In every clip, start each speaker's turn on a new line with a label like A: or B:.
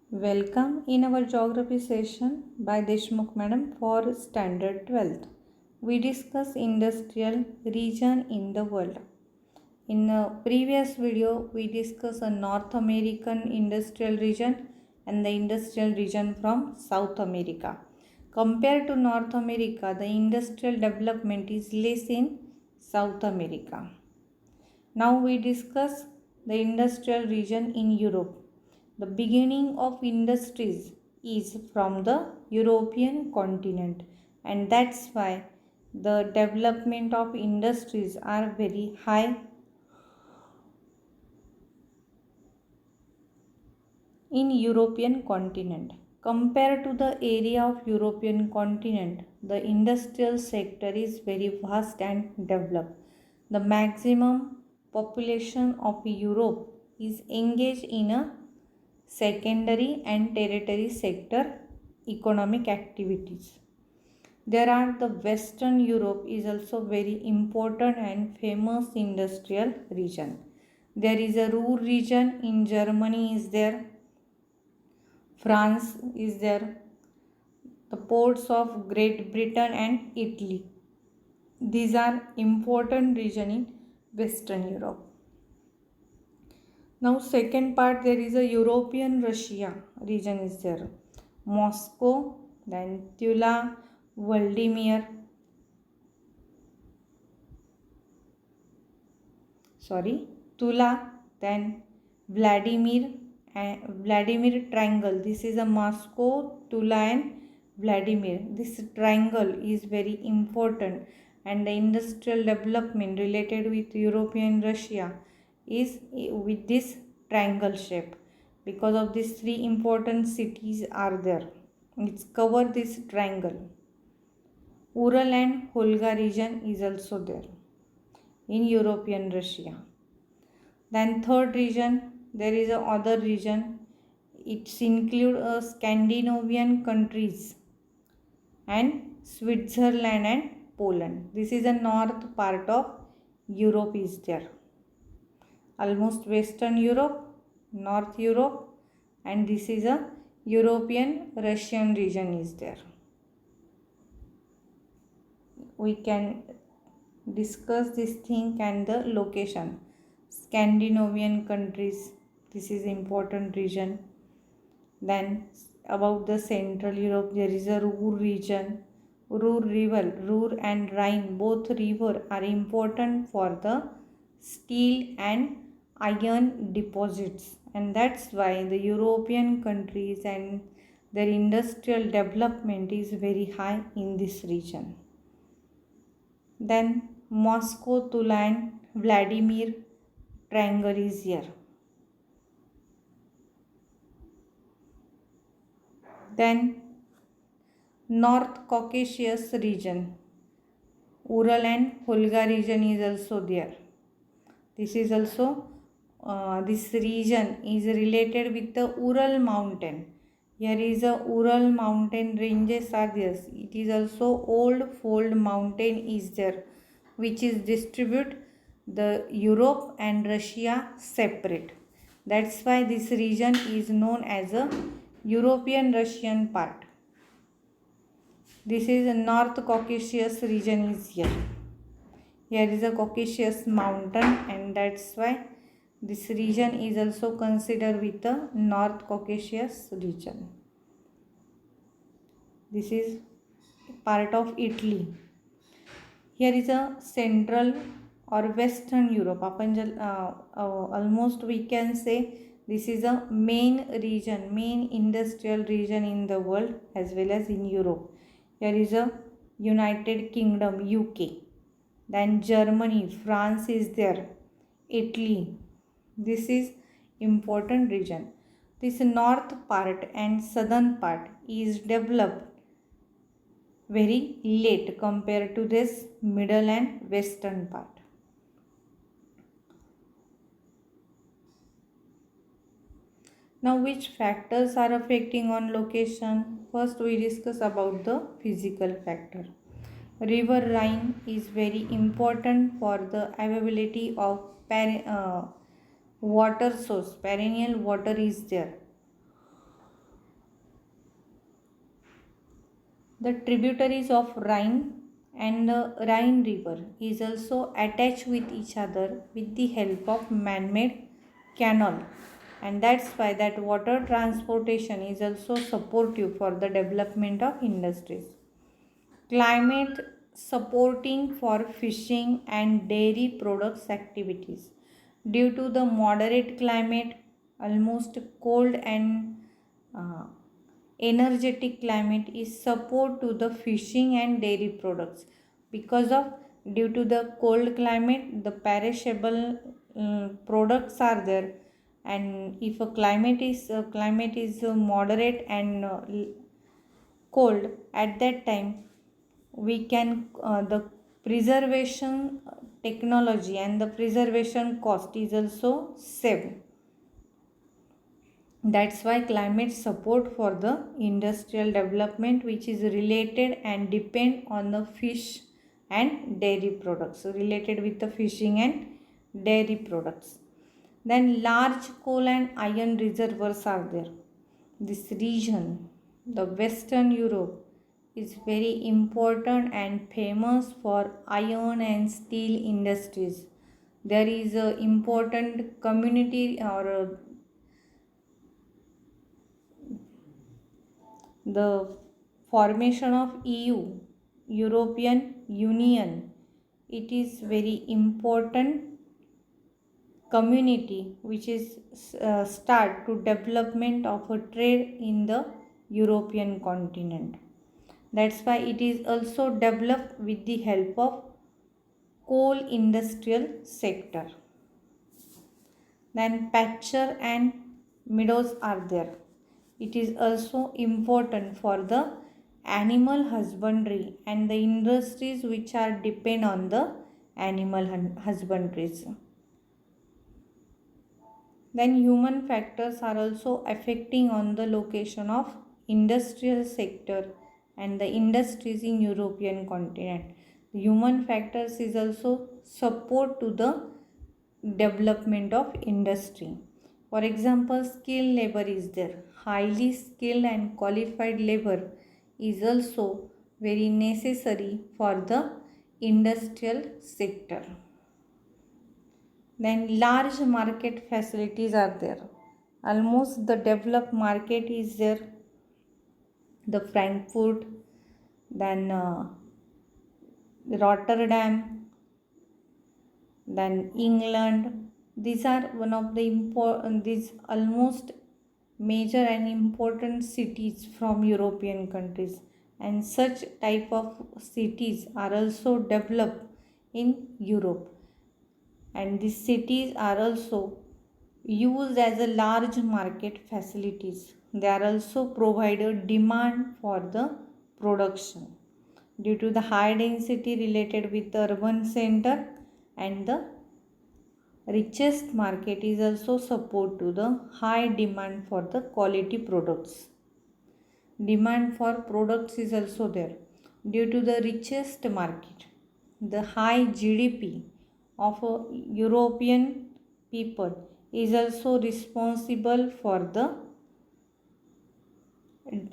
A: Welcome in our geography session by Deshmukh Madam for Standard 12th. We discuss industrial region in the world. In the previous video, we discussed a North American industrial region and the industrial region from South America. Compared to North America, the industrial development is less in South America. Now we discuss the industrial region in Europe. The beginning of industries is from the European continent, and that's why the development of industries are very high in European continent. Compared to the area of European continent, the industrial sector is very vast and developed. The maximum population of Europe is engaged in a secondary and tertiary sector economic activities. There are the Western Europe is also very important and famous industrial region. There is a Ruhr region in Germany is there, France is there, the ports of Great Britain and Italy. These are important region in Western Europe. Now second part, there is a European Russia region is there. Moscow, then Tula, Vladimir, Tula, then Vladimir and Vladimir triangle. This is a Moscow, Tula and Vladimir. This triangle is very important, and the industrial development related with European Russia is with this triangle shape. Because of these three important cities are there. It's cover this triangle. Ural and Volga region is also there in European Russia. Then third region, there is a other region. It's include Scandinavian countries and Switzerland and Poland. This is a north part of Europe is there. Almost Western Europe, North Europe, and this is a European Russian region is there. We can discuss this thing and the location. Scandinavian countries, this is important region. Then about the Central Europe, there is a Ruhr region. Ruhr river, Ruhr and Rhine, both river are important for the steel and iron deposits, and that's why the European countries and their industrial development is very high in this region. Then Moscow, Tula and Vladimir triangle is here. Then North Caucasus region, Ural and Volga region is also there. This is also this region is related with the Ural mountain. Here is a Ural mountain ranges are there. It is also old fold mountain is there, which is distribute the Europe and Russia separate. That's why this region is known as a European Russian part. This is a North Caucasus region is here. Here is a Caucasus mountain, and that's why this region is also considered with the North Caucasus region. This is part of Italy. Here is a Central or Western Europe. Almost we can say this is a main region, main industrial region in the world as well as in Europe. Here is a United Kingdom, UK. Then Germany, France is there. Italy. This is important region. This north part and southern part is developed very late compared to this middle and western part. Now which factors are affecting on location? First we discuss about the physical factor. River Rhine is very important for the availability of water source. Perennial water is there. The tributaries of Rhine and the Rhine River is also attached with each other with the help of man-made canal, and that's why that water transportation is also supportive for the development of industries. Climate supporting for fishing and dairy products activities. Due to the moderate climate, almost cold and uh, energetic climate is support to the fishing and dairy products. Because of due to the cold climate, the perishable products are there, and if a climate is moderate and cold, at that time we can the preservation technology and the preservation cost is also saved. That's why climate support for the industrial development which is related and depend on the fish and dairy products, so related with the fishing and dairy products. Then large coal and iron reservoirs are there. This region, the Western Europe, is very important and famous for iron and steel industries. There is a important community or the formation of EU, European Union. It is very important community which is start to development of a trade in the European continent. That's why it is also developed with the help of coal industrial sector. Then pasture and meadows are there. It is also important for the animal husbandry and the industries which are depend on the animal husbandries. Then human factors are also affecting on the location of industrial sector and the industries in European continent. Human factors is also support to the development of industry. For example, skilled labor is there. Highly skilled and qualified labor is also very necessary for the industrial sector. Then large market facilities are there. Almost the developed market is there. The Frankfurt, then Rotterdam, then England. These are one of the important, these almost major and important cities from European countries, and such type of cities are also developed in Europe, and these cities are also used as a large market facilities. They are also provided demand for the production due to the high density related with the urban center, and the richest market is also support to the high demand for the quality products. Demand for products is also there due to the richest market. The high GDP of a European people is also responsible for the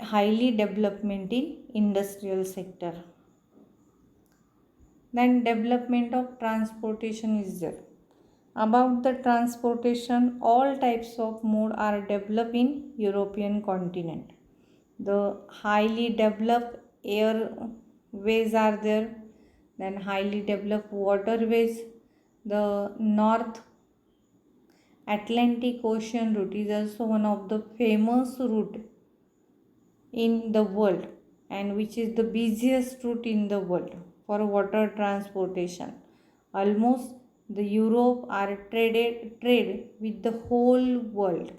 A: highly development in industrial sector. Then development of transportation is there. About the transportation, all types of mode are developed in European continent. The highly developed airways are there, then highly developed waterways. The North Atlantic Ocean route is also one of the famous route in the world, and which is the busiest route in the world for water transportation. Almost the Europe are trade with the whole world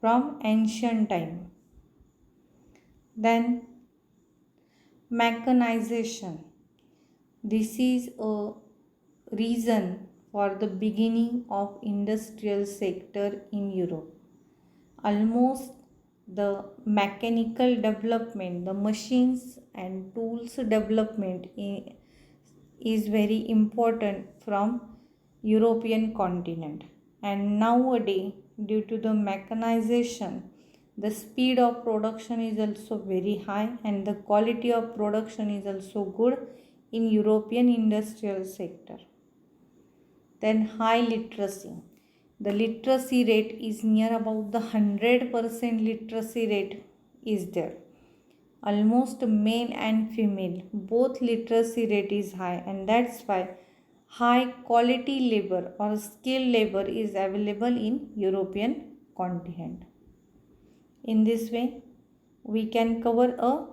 A: from ancient time. Then mechanization. This is a reason for the beginning of industrial sector in Europe. Almost the mechanical development, the machines and tools development is very important from European continent. And nowadays, due to the mechanization, The speed of production is also very high and the quality of production is also good in European industrial sector. Then high literacy. The literacy rate is near about the 100% literacy rate is there. Almost male and female both literacy rate is high, and that's why high quality labor or skilled labor is available in European continent. In this way, we can cover a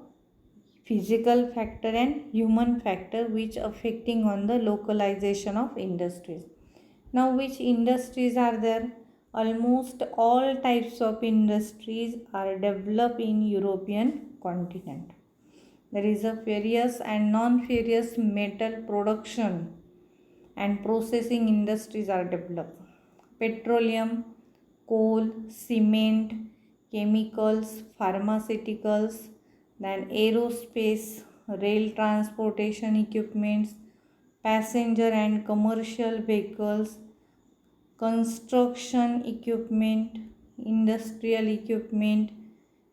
A: physical factor and human factor which affecting on the localization of industries. Now, which industries are there? Almost all types of industries are developed in European continent. There is a ferrous and non-ferrous metal production and processing industries are developed. Petroleum, coal, cement, chemicals, pharmaceuticals, then aerospace, rail transportation equipments, passenger and commercial vehicles, construction equipment, industrial equipment,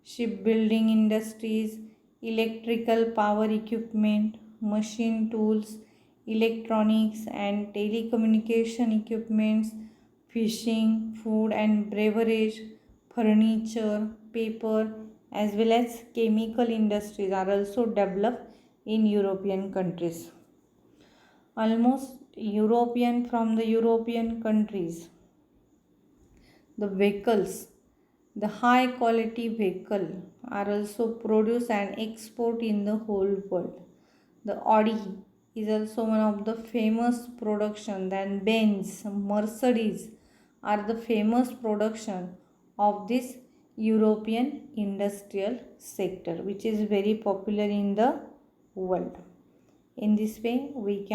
A: shipbuilding industries, electrical power equipment, machine tools, electronics and telecommunication equipments, fishing, food and beverage, furniture, paper, as well as chemical industries are also developed in European countries. Almost from the European countries, the vehicles, the high quality vehicle are also produced and export in the whole world. The Audi is also one of the famous production. Then Benz, Mercedes are the famous production of this European industrial sector, which is very popular in the world. In this way, we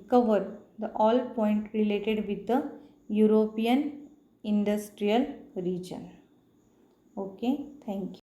A: cover the all point related with the European industrial region. Okay, thank you.